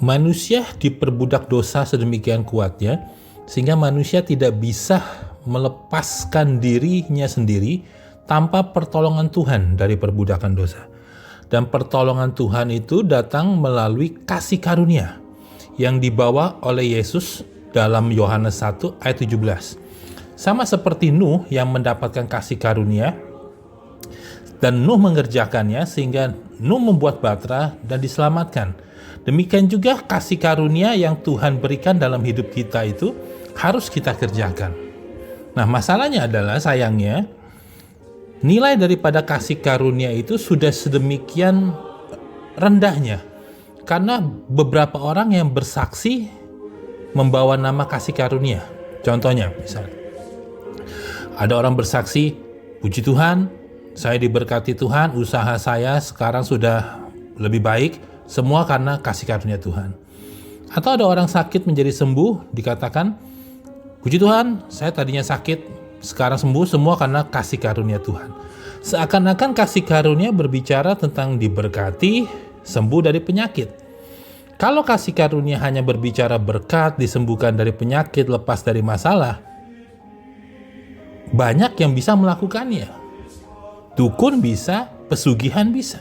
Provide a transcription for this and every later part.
Manusia diperbudak dosa sedemikian kuatnya, sehingga manusia tidak bisa melepaskan dirinya sendiri tanpa pertolongan Tuhan dari perbudakan dosa. Dan pertolongan Tuhan itu datang melalui kasih karunia yang dibawa oleh Yesus dalam Yohanes 1 ayat 17. Sama seperti Nuh yang mendapatkan kasih karunia, dan Nuh mengerjakannya sehingga Nuh membuat batra dan diselamatkan. Demikian juga kasih karunia yang Tuhan berikan dalam hidup kita itu harus kita kerjakan. Nah, masalahnya adalah sayangnya nilai daripada kasih karunia itu sudah sedemikian rendahnya karena beberapa orang yang bersaksi membawa nama kasih karunia. Contohnya, misalnya ada orang bersaksi, puji Tuhan, saya diberkati Tuhan, usaha saya sekarang sudah lebih baik, semua karena kasih karunia Tuhan. Atau ada orang sakit menjadi sembuh, dikatakan, puji Tuhan, saya tadinya sakit, sekarang sembuh, semua karena kasih karunia Tuhan. Seakan-akan kasih karunia berbicara tentang diberkati, sembuh dari penyakit. Kalau kasih karunia hanya berbicara berkat, disembuhkan dari penyakit, lepas dari masalah, banyak yang bisa melakukannya. Dukun bisa, pesugihan bisa.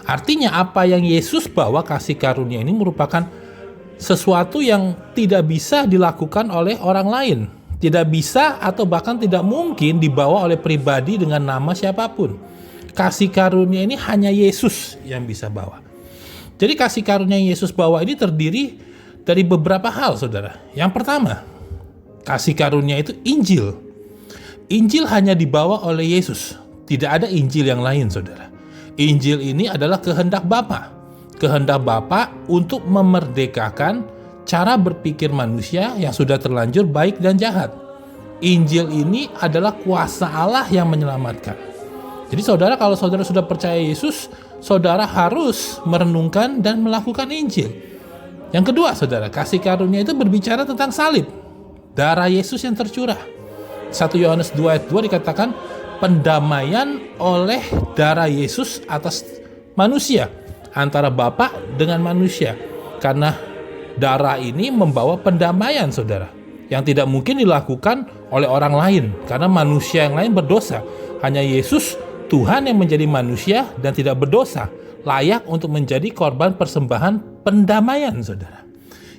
Artinya apa yang Yesus bawa kasih karunia ini merupakan sesuatu yang tidak bisa dilakukan oleh orang lain. Tidak bisa atau bahkan tidak mungkin dibawa oleh pribadi dengan nama siapapun. Kasih karunia ini hanya Yesus yang bisa bawa. Jadi kasih karunia yang Yesus bawa ini terdiri dari beberapa hal, saudara. Yang pertama, kasih karunia itu Injil. Injil hanya dibawa oleh Yesus. Tidak ada Injil yang lain, saudara. Injil ini adalah kehendak Bapa. Kehendak Bapa untuk memerdekakan cara berpikir manusia yang sudah terlanjur baik dan jahat. Injil ini adalah kuasa Allah yang menyelamatkan. Jadi saudara, kalau saudara sudah percaya Yesus, saudara harus merenungkan dan melakukan Injil. Yang kedua, saudara, kasih karunia itu berbicara tentang salib. Darah Yesus yang tercurah. 1 Yohanes 2 ayat 2 dikatakan, pendamaian oleh darah Yesus atas manusia, antara Bapa dengan manusia. Karena darah ini membawa pendamaian, saudara, yang tidak mungkin dilakukan oleh orang lain, karena manusia yang lain berdosa. Hanya Yesus, Tuhan yang menjadi manusia dan tidak berdosa, layak untuk menjadi korban persembahan pendamaian, saudara.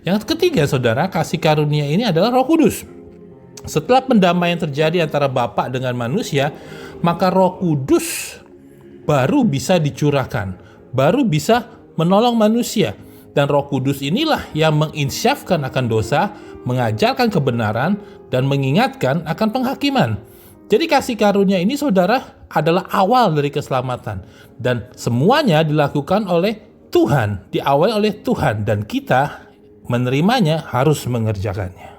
Yang ketiga, saudara, kasih karunia ini adalah Roh Kudus. Setelah pendamaian terjadi antara Bapa dengan manusia, maka Roh Kudus baru bisa dicurahkan, baru bisa menolong manusia. Dan Roh Kudus inilah yang menginsyafkan akan dosa, mengajarkan kebenaran, dan mengingatkan akan penghakiman. Jadi kasih karunia ini, saudara, adalah awal dari keselamatan. Dan semuanya dilakukan oleh Tuhan, diawali oleh Tuhan. Dan kita menerimanya harus mengerjakannya.